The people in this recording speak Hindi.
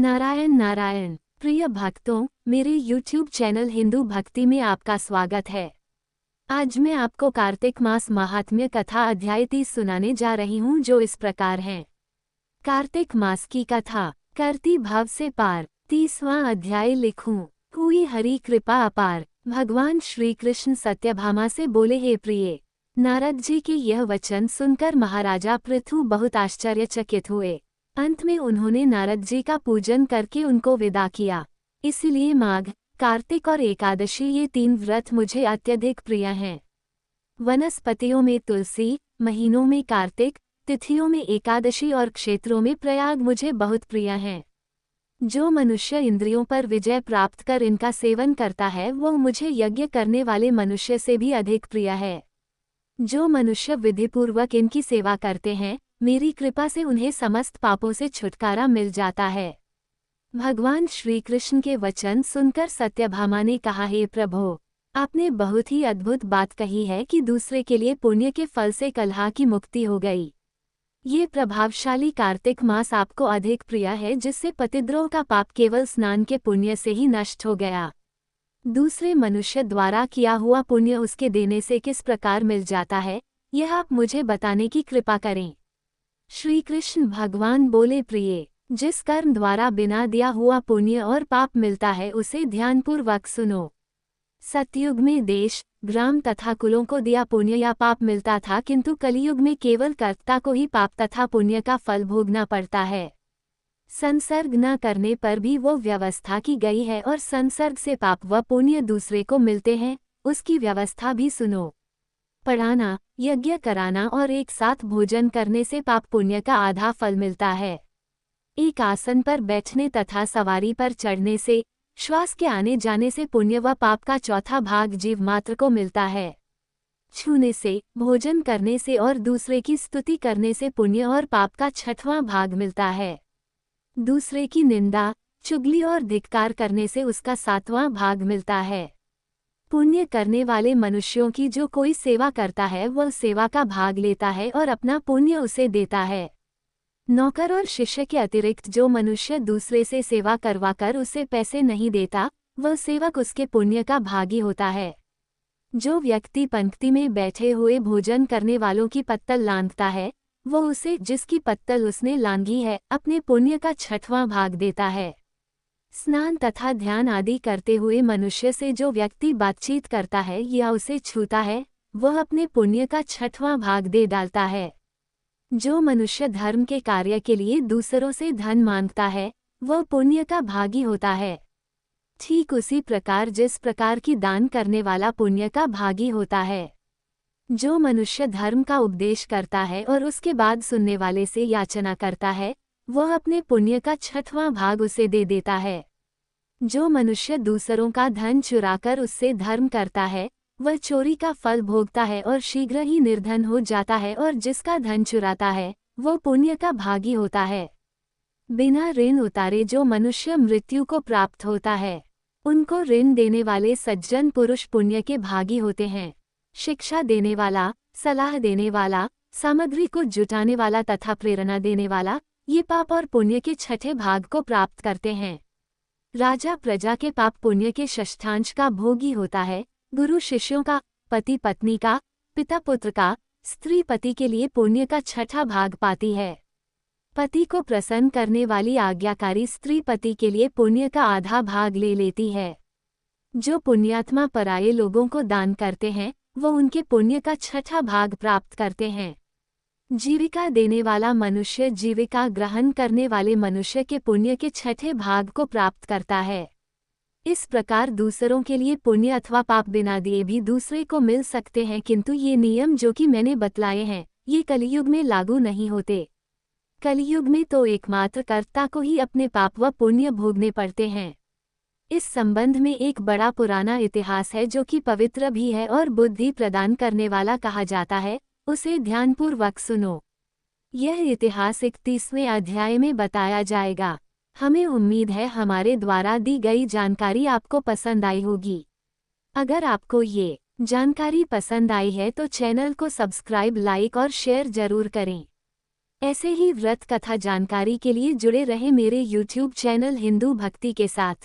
नारायण नारायण। प्रिय भक्तों, मेरे YouTube चैनल हिंदू भक्ति में आपका स्वागत है। आज मैं आपको कार्तिक मास महात्म्य कथा अध्याय 30 सुनाने जा रही हूँ, जो इस प्रकार है। कार्तिक मास की कथा। करती भव से पार। 30वां अध्याय। लिखूं। हुई हरि कृपा अपार। भगवान श्री कृष्ण सत्यभामा से बोले, हे प्रिय। नारद जी के यह वचन सुनकर महाराजा पृथु बहुत आश्चर्यचकित हुए। अंत में उन्होंने नारद जी का पूजन करके उनको विदा किया। इसलिए माघ, कार्तिक और एकादशी ये 3 व्रत मुझे अत्यधिक प्रिय हैं। वनस्पतियों में तुलसी, महीनों में कार्तिक, तिथियों में एकादशी और क्षेत्रों में प्रयाग मुझे बहुत प्रिय हैं। जो मनुष्य इंद्रियों पर विजय प्राप्त कर इनका सेवन करता है, वह मुझे यज्ञ करने वाले मनुष्य से भी अधिक प्रिय है। जो मनुष्य विधिपूर्वक इनकी सेवा करते हैं, मेरी कृपा से उन्हें समस्त पापों से छुटकारा मिल जाता है। भगवान श्री कृष्ण के वचन सुनकर सत्यभामा ने कहा, हे प्रभो, आपने बहुत ही अद्भुत बात कही है कि दूसरे के लिए पुण्य के फल से कलह की मुक्ति हो गई। ये प्रभावशाली कार्तिक मास आपको अधिक प्रिय है, जिससे पतिद्रोह का पाप केवल स्नान के पुण्य से ही नष्ट हो गया। दूसरे मनुष्य द्वारा किया हुआ पुण्य उसके देने से किस प्रकार मिल जाता है, यह आप मुझे बताने की कृपा करें। श्री कृष्ण भगवान बोले, प्रिय, जिस कर्म द्वारा बिना दिया हुआ पुण्य और पाप मिलता है, उसे ध्यानपूर्वक सुनो। सतयुग में देश, ग्राम तथा कुलों को दिया पुण्य या पाप मिलता था, किंतु कलियुग में केवल कर्ता को ही पाप तथा पुण्य का फल भोगना पड़ता है। संसर्ग न करने पर भी वो व्यवस्था की गई है, और संसर्ग से पाप व पुण्य दूसरे को मिलते हैं, उसकी व्यवस्था भी सुनो। पढ़ाना, यज्ञ कराना और एक साथ भोजन करने से पाप पुण्य का आधा फल मिलता है। एक आसन पर बैठने तथा सवारी पर चढ़ने से, श्वास के आने जाने से पुण्य व पाप का चौथा भाग जीव मात्र को मिलता है। छूने से, भोजन करने से और दूसरे की स्तुति करने से पुण्य और पाप का 6वां भाग मिलता है। दूसरे की निंदा, चुगली और धिक्कार करने से उसका 7वां भाग मिलता है। पुण्य करने वाले मनुष्यों की जो कोई सेवा करता है, वह सेवा का भाग लेता है और अपना पुण्य उसे देता है। नौकर और शिष्य के अतिरिक्त जो मनुष्य दूसरे से सेवा करवाकर उसे पैसे नहीं देता, वह सेवक उसके पुण्य का भागी होता है। जो व्यक्ति पंक्ति में बैठे हुए भोजन करने वालों की पत्तल लांघता है, वह उसे, जिसकी पत्तल उसने लांघी है, अपने पुण्य का 6वां भाग देता है। स्नान तथा ध्यान आदि करते हुए मनुष्य से जो व्यक्ति बातचीत करता है या उसे छूता है, वह अपने पुण्य का 6वां भाग दे डालता है। जो मनुष्य धर्म के कार्य के लिए दूसरों से धन मांगता है, वह पुण्य का भागी होता है। ठीक उसी प्रकार जिस प्रकार की दान करने वाला पुण्य का भागी होता है। जो मनुष्य धर्म का उपदेश करता है और उसके बाद सुनने वाले से याचना करता है, वह अपने पुण्य का 6वां भाग उसे दे देता है। जो मनुष्य दूसरों का धन चुराकर उससे धर्म करता है, वह चोरी का फल भोगता है और शीघ्र ही निर्धन हो जाता है, और जिसका धन चुराता है, वह पुण्य का भागी होता है। बिना ऋण उतारे जो मनुष्य मृत्यु को प्राप्त होता है, उनको ऋण देने वाले सज्जन पुरुष पुण्य के भागी होते हैं। शिक्षा देने वाला, सलाह देने वाला, सामग्री को जुटाने वाला तथा प्रेरणा देने वाला, ये पाप और पुण्य के 6ठे भाग को प्राप्त करते हैं। राजा प्रजा के पाप पुण्य के षष्ठांश का भोगी होता है। गुरु शिष्यों का, पति पत्नी का, पिता पुत्र का, स्त्री पति के लिए पुण्य का 6ठा भाग पाती है। पति को प्रसन्न करने वाली आज्ञाकारी स्त्री पति के लिए पुण्य का आधा भाग ले लेती है। जो पुण्यात्मा पराये लोगों को दान करते हैं, वो उनके पुण्य का 6ठा भाग प्राप्त करते हैं। जीविका देने वाला मनुष्य जीविका ग्रहण करने वाले मनुष्य के पुण्य के 6ठे भाग को प्राप्त करता है। इस प्रकार दूसरों के लिए पुण्य अथवा पाप बिना दिए भी दूसरे को मिल सकते हैं, किंतु ये नियम जो कि मैंने बतलाए हैं, ये कलियुग में लागू नहीं होते। कलियुग में तो एकमात्र कर्ता को ही अपने पाप व पुण्य भोगने पड़ते हैं। इस संबंध में एक बड़ा पुराना इतिहास है, जो कि पवित्र भी है और बुद्धि प्रदान करने वाला कहा जाता है। उसे ध्यानपूर्वक सुनो। यह इतिहास 31वें अध्याय में बताया जाएगा। हमें उम्मीद है हमारे द्वारा दी गई जानकारी आपको पसंद आई होगी। अगर आपको ये जानकारी पसंद आई है तो चैनल को सब्सक्राइब, लाइक और शेयर जरूर करें। ऐसे ही व्रत कथा जानकारी के लिए जुड़े रहे मेरे YouTube चैनल हिंदू भक्ति के साथ।